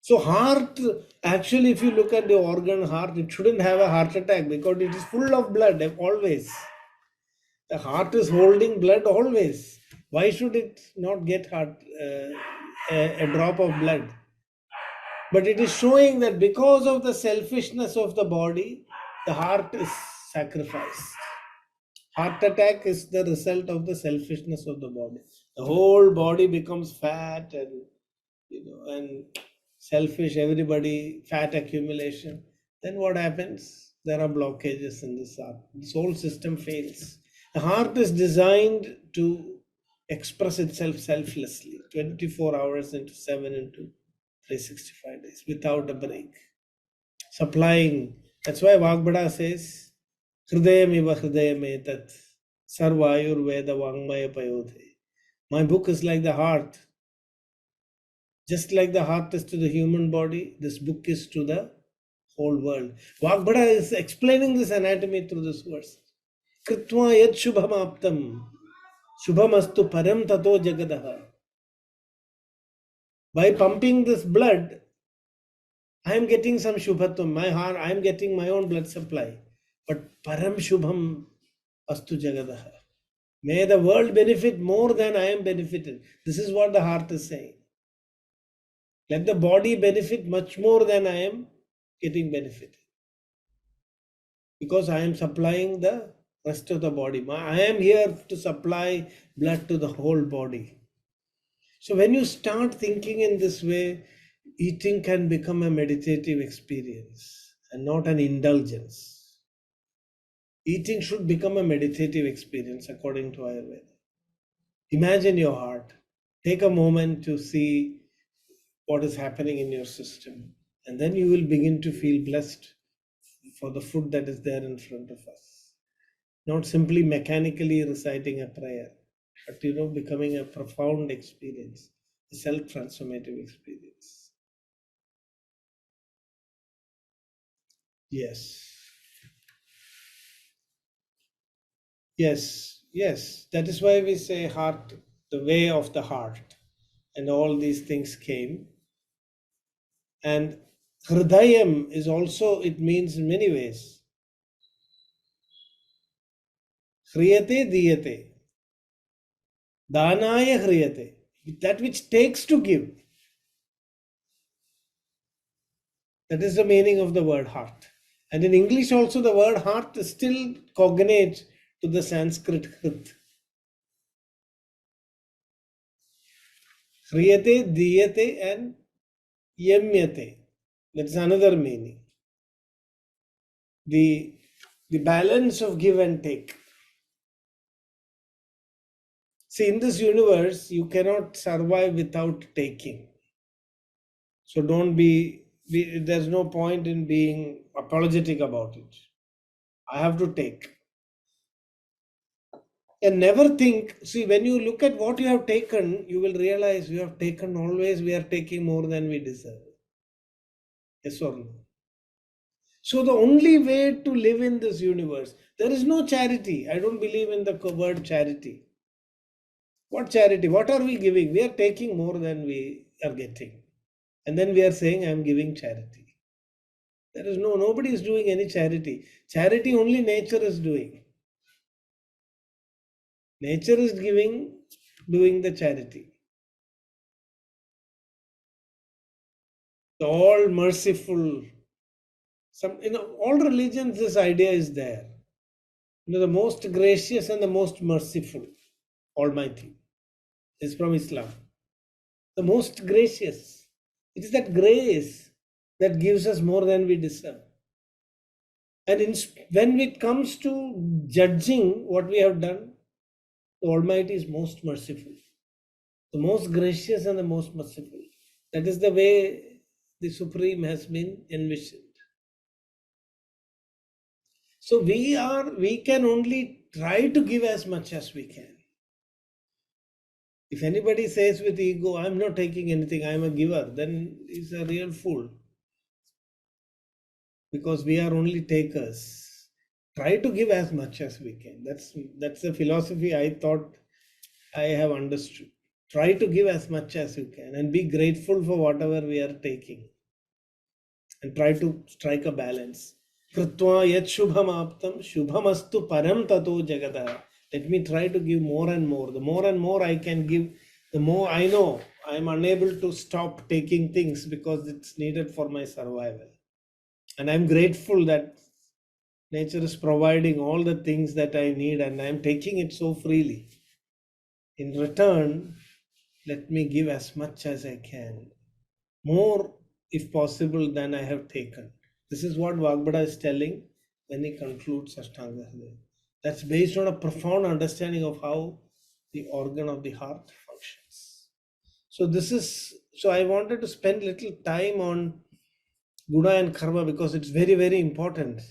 S2: So heart, actually, if you look at the organ heart, it shouldn't have a heart attack because it is full of blood always. The heart is holding blood always. Why should it not get a drop of blood? But it is showing that because of the selfishness of the body, the heart is sacrificed. Heart attack is the result of the selfishness of the body. The whole body becomes fat and selfish, everybody, fat accumulation. Then what happens? There are blockages in this heart. This whole system fails. The heart is designed to express itself selflessly, 24 hours into 7 into 365 days, without a break. Supplying. That's why Vagbhada says, Hridayamiva Hridayametat Sarva Ayurveda Vangmaya Payodhe. My book is like the heart. Just like the heart is to the human body, this book is to the whole world. Vagbhada is explaining this anatomy through this verse. Kritva yad shubham aptam shubhamastu param tato jagadaha. By pumping this blood, I am getting some shubhatvam. My heart, I am getting my own blood supply. But param shubham astu jagadaha. May the world benefit more than I am benefited. This is what the heart is saying. Let the body benefit much more than I am getting benefited. Because I am supplying the rest of the body. I am here to supply blood to the whole body. So when you start thinking in this way, eating can become a meditative experience and not an indulgence. Eating should become a meditative experience according to Ayurveda. Imagine your heart. Take a moment to see what is happening in your system, and then you will begin to feel blessed for the food that is there in front of us. Not simply mechanically reciting a prayer, but becoming a profound experience, a self-transformative experience. Yes. Yes, yes. That is why we say heart, the way of the heart, and all these things came. And Hridayam is also, it means in many ways. Hriyate diyate. Danaya hriyate. That which takes to give. That is the meaning of the word heart. And in English also the word heart is still cognate to the Sanskrit hrit. Hriyate, diyate and yamyate. That's another meaning. The balance of give and take. See, in this universe, you cannot survive without taking. So don't there's no point in being apologetic about it. I have to take. And never think, see, when you look at what you have taken, you will realize you have taken always, we are taking more than we deserve. Yes or no? So the only way to live in this universe, there is no charity. I don't believe in the word charity. What charity? What are we giving? We are taking more than we are getting. And then we are saying, I am giving charity. There is nobody is doing any charity. Charity only nature is doing. Nature is doing the charity. The all merciful. In all religions, this idea is there. The most gracious and the most merciful, Almighty, is from Islam. The most gracious. It is that grace that gives us more than we deserve. And when it comes to judging what we have done, the Almighty is most merciful, the most gracious and the most merciful. That is the way the Supreme has been envisioned. So we can only try to give as much as we can. If anybody says with ego, I'm not taking anything, I'm a giver, then he's a real fool. Because we are only takers. Try to give as much as we can. That's the philosophy I thought I have understood. Try to give as much as you can and be grateful for whatever we are taking. And try to strike a balance. Kritva yat shubhamaptam shubhamastu param tato jagata. Let me try to give more and more. The more and more I can give, the more I know I am unable to stop taking things because it's needed for my survival. And I'm grateful that nature is providing all the things that I need and I'm taking it so freely. In return, let me give as much as I can. More, if possible, than I have taken. This is what Vagbhada is telling when he concludes Ashtanga. That's based on a profound understanding of how the organ of the heart functions. So I wanted to spend little time on Guna and Karma because it's very, very important.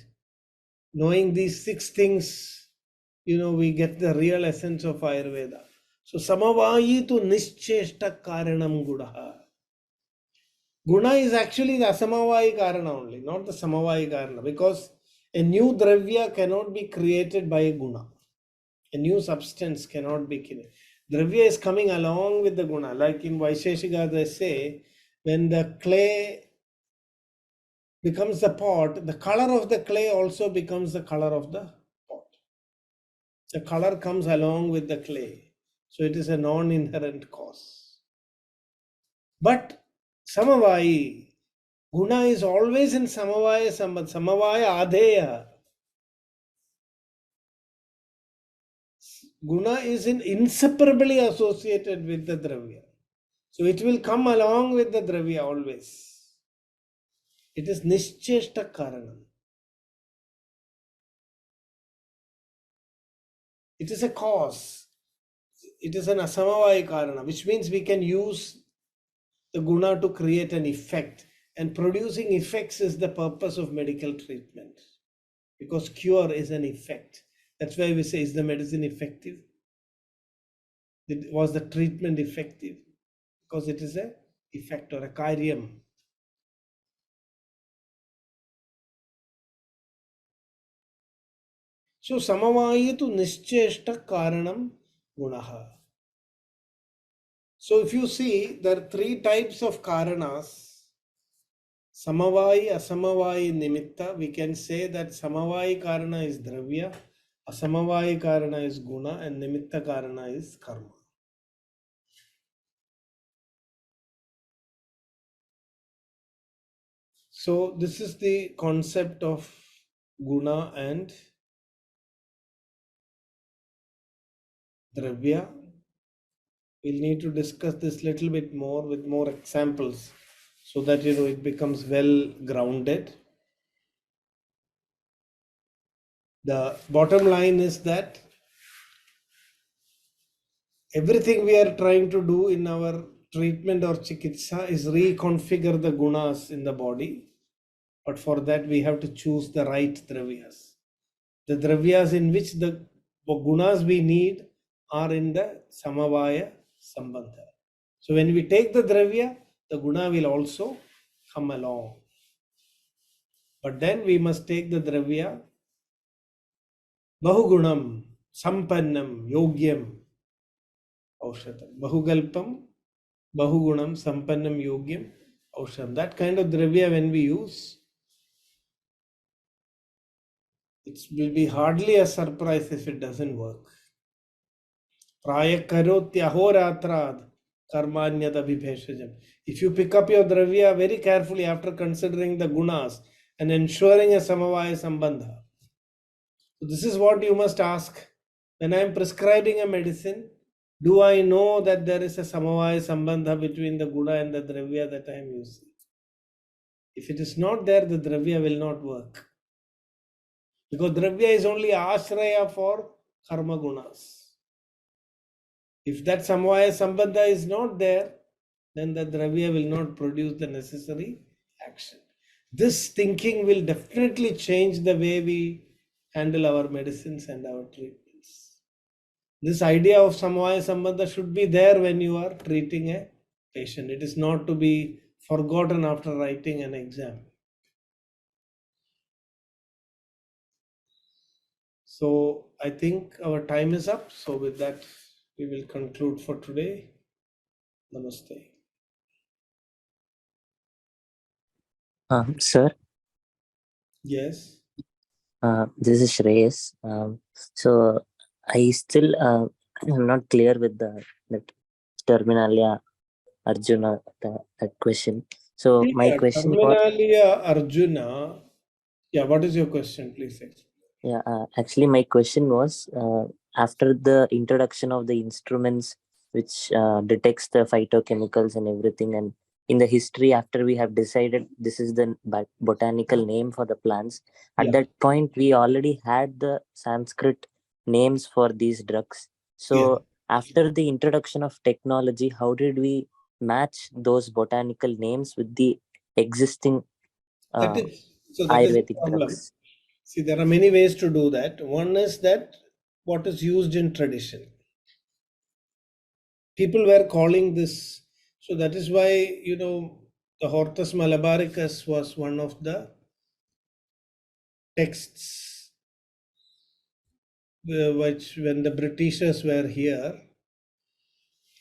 S2: Knowing these 6 things, we get the real essence of Ayurveda. So samavayi tu nischeshta karanam gudaha. Guna is actually the asamavayi karana only, not the samavayi karana, because a new dravya cannot be created by a guna. A new substance cannot be created. Dravya is coming along with the guna. Like in Vaisheshika they say, when the clay becomes the pot, the color of the clay also becomes the color of the pot. The color comes along with the clay. So it is a non-inherent cause. But samavayi, Guna is always in Samavaya Sambandha, Samavaya Adheya. Guna is inseparably associated with the Dravya. So it will come along with the Dravya always. It is Nischeshta Karanam. It is a cause. it is an asamavaya karana, which means we can use the guna to create an effect. And producing effects is the purpose of medical treatment, because cure is an effect. That's why we say, is the medicine effective? Was the treatment effective? Because it is a effect or a karyam. So samavaya tu nischeshta karanam gunaha. So if you see, there are three types of karanas. Samavai, asamavai, nimitta. We can say that samavai karana is dravya, asamavai karana is guna, and nimitta karana is karma. So this is the concept of guna and dravya. We'll need to discuss this little bit more with more examples, so that it becomes well grounded. The bottom line is that everything we are trying to do in our treatment or chikitsa is reconfigure the gunas in the body. But for that, we have to choose the right dravyas. The dravyas in which the gunas we need are in the samavaya sambandha. So when we take the dravya, the guna will also come along. But then we must take the dravya bahugunam, sampannam, yogyam, aushadam. Bahugalpam, bahugunam, sampannam, yogyam, aushadam. That kind of dravya when we use, it will be hardly a surprise if it doesn't work. Praya karotyahoratrad karmanyad abhibheshajam. If you pick up your dravya very carefully after considering the gunas and ensuring a samavaya sambandha. So this is what you must ask. When I am prescribing a medicine, do I know that there is a samavaya sambandha between the guna and the dravya that I am using? If it is not there, the dravya will not work. Because dravya is only ashraya for karma gunas. If that samvaya sambandha is not there, then the dravya will not produce the necessary action. This thinking will definitely change the way we handle our medicines and our treatments. This idea of samvaya sambandha should be there when you are treating a patient. It is not to be forgotten after writing an exam. So I think our time is up. So with that, we will conclude for today. Namaste.
S6: Sir,
S2: Yes.
S6: this is Shreyas. So I still am not clear with that terminalia Arjuna that question. So my question was,
S2: Terminalia Arjuna. Yeah, what is your question? Please explain.
S6: yeah, actually my question was, after the introduction of the instruments which detects the phytochemicals and everything, and in the history after we have decided this is the botanical name for the plants, at
S2: Yeah.
S6: that point we already had the Sanskrit names for these drugs. So
S2: Yeah.
S6: after the introduction of technology, how did we match those botanical names with the existing
S2: That is the
S6: Ayurvedic
S2: problem.
S6: drugs?
S2: See, there are many ways to do that. One is that what is used in tradition. People were calling this, so that is why the Hortus Malabaricus was one of the texts which, when the Britishers were here,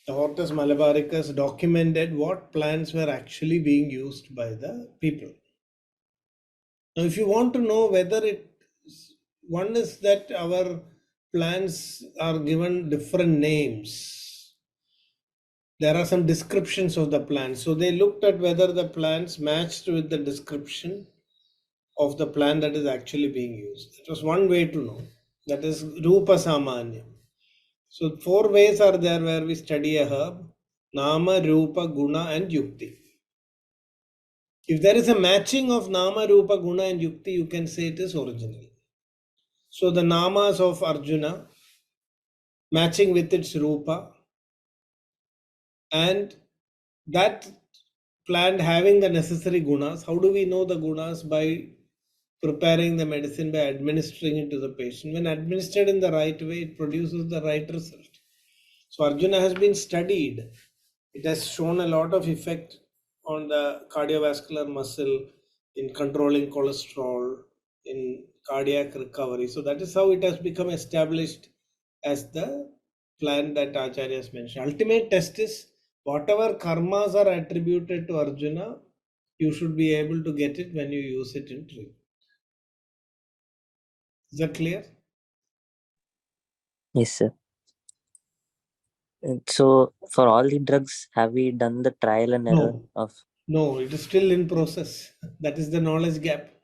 S2: the Hortus Malabaricus documented what plants were actually being used by the people. Now, if you want to know whether one is that our plants are given different names. There are some descriptions of the plants. So they looked at whether the plants matched with the description of the plant that is actually being used. That was one way to know. That is Rupa Samanya. So 4 ways are there where we study a herb: Nama, Rupa, Guna, and Yukti. If there is a matching of Nama, Rupa, Guna, and Yukti, you can say it is original. So the namas of Arjuna matching with its rupa, and that plant having the necessary gunas. How do we know the gunas? By preparing the medicine, by administering it to the patient. When administered in the right way, it produces the right result. So Arjuna has been studied. It has shown a lot of effect on the cardiovascular muscle, in controlling cholesterol, in cardiac recovery. So that is how it has become established as the plan that Acharya has mentioned. Ultimate test is whatever karmas are attributed to Arjuna, you should be able to get it when you use it in treatment. Is that clear?
S6: Yes, sir. And so for all the drugs, have we done the trial and error
S2: No.
S6: of?
S2: No, it is still in process. That is the knowledge gap.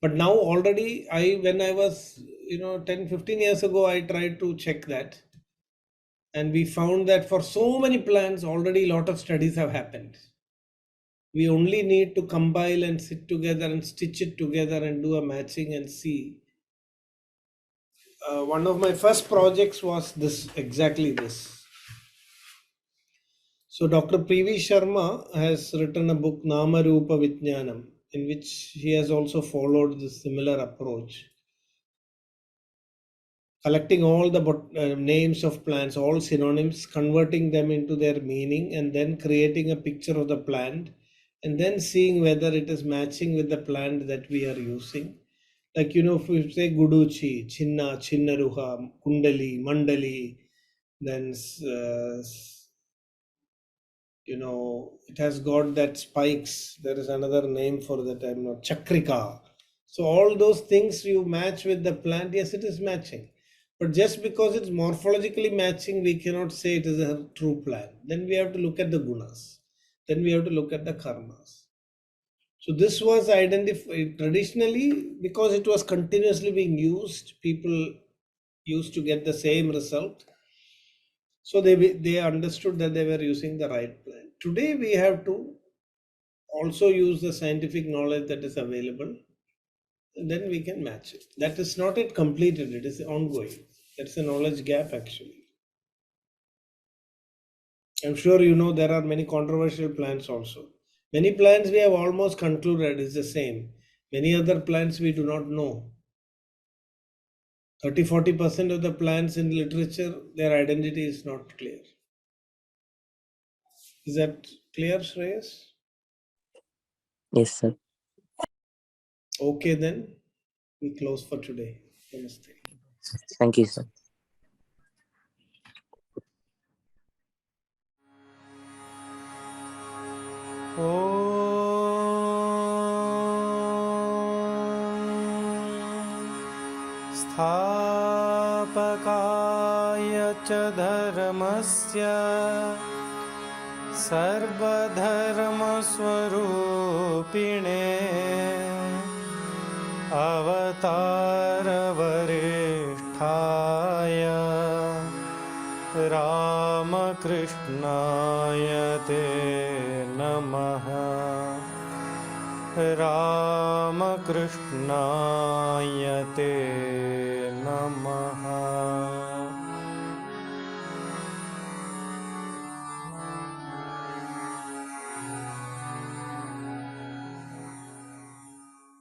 S2: But now already when I was 10-15 years ago, I tried to check that, and we found that for so many plants already a lot of studies have happened. We only need to compile and sit together and stitch it together and do a matching and see. One of my first projects was exactly this. So Dr. P.V. Sharma has written a book, Nama Rupa Vijnanam, in which he has also followed this similar approach, collecting all the names of plants, all synonyms, converting them into their meaning, and then creating a picture of the plant, and then seeing whether it is matching with the plant that we are using. Like, if we say Guduchi, Chinna, Chinnaruha, Kundali, Mandali, then it has got that spikes. There is another name for that. I'm not Chakrika. So all those things you match with the plant. Yes, it is matching. But just because it's morphologically matching, we cannot say it is a true plant. Then we have to look at the gunas. Then we have to look at the karmas. So this was identified traditionally because it was continuously being used. People used to get the same result. So they understood that they were using the right plant. Today we have to also use the scientific knowledge that is available, and then we can match it. That is not yet completed, it is ongoing. That's a knowledge gap actually. I'm sure you know there are many controversial plants also. Many plants we have almost concluded is the same. Many other plants we do not know. 30-40% of the plants in literature, their identity is not clear. Is that clear, Shreyas?
S6: Yes, sir.
S2: Okay, then we close for today. Namaste.
S6: Thank you, sir.
S1: स्थापकाय च धर्मस्य सर्वधर्मस्वरूपिणे अवतारवरिष्ठाय रामकृष्णाय ते नमः। रामकृष्णाय ते नमः।